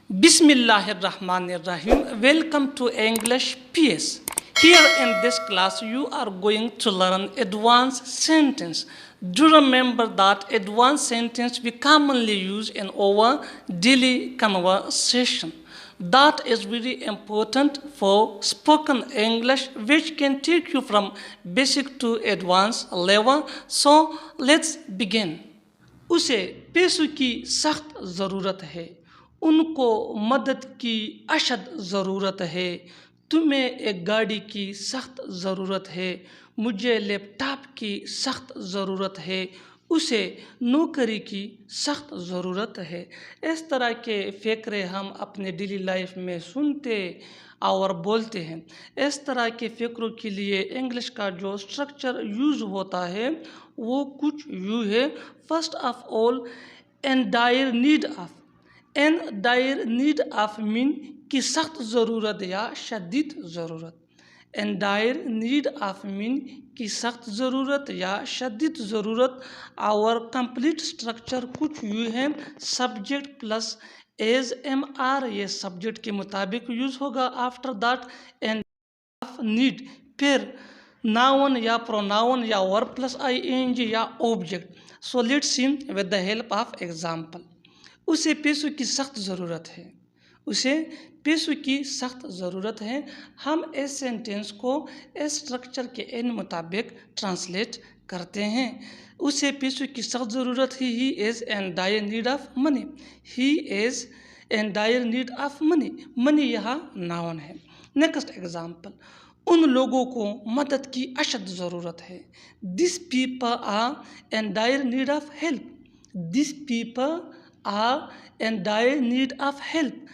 Bismillahirrahmanirrahim. Welcome to English PS. Here in this class you are going to learn advanced sentence. Do remember that advanced sentence we commonly use in our daily conversation. That is very important for spoken English, which can take you from basic to advanced level. So let's begin. उसे पैसों की सख्त ज़रूरत है, उनको मदद की अशद ज़रूरत है, तुम्हें एक गाड़ी की सख्त ज़रूरत है, मुझे लैपटॉप की सख्त ज़रूरत है, उसे नौकरी की सख्त ज़रूरत है। इस तरह के फ़िक्रे हम अपने डेली लाइफ में सुनते और बोलते हैं। इस तरह के फ़िक्रों के लिए इंग्लिश का जो स्ट्रक्चर यूज़ होता है वो कुछ यूँ है। First of all, in dire need of. In dire need of mean की सख्त ज़रूरत या शदीद ज़रूरत। इन डायर नीड ऑफ मीन की सख्त ज़रूरत या शदीद ज़रूरत। और कंप्लीट स्ट्रक्चर कुछ यूँ है, subject plus is am are, ये सब्जेक्ट के मुताबिक यूज़ होगा। After that in of need, फिर नाउन या प्रोनाउन या वर्ब प्लस आईएनजी या object. So let's see with the help of example. उसे पैसों की सख्त ज़रूरत है, उसे पैसों की सख्त ज़रूरत है। हम इस सेंटेंस को इस स्ट्रक्चर के इन मुताबिक ट्रांसलेट करते हैं। उसे पैसों की सख्त ज़रूरत है, he is in dire need of money. He is in dire need of money. Money यहाँ नाउन है। नेक्स्ट एग्जांपल, उन लोगों को मदद की अशद ज़रूरत है। This people are in dire need of help. This people are in dire need of help.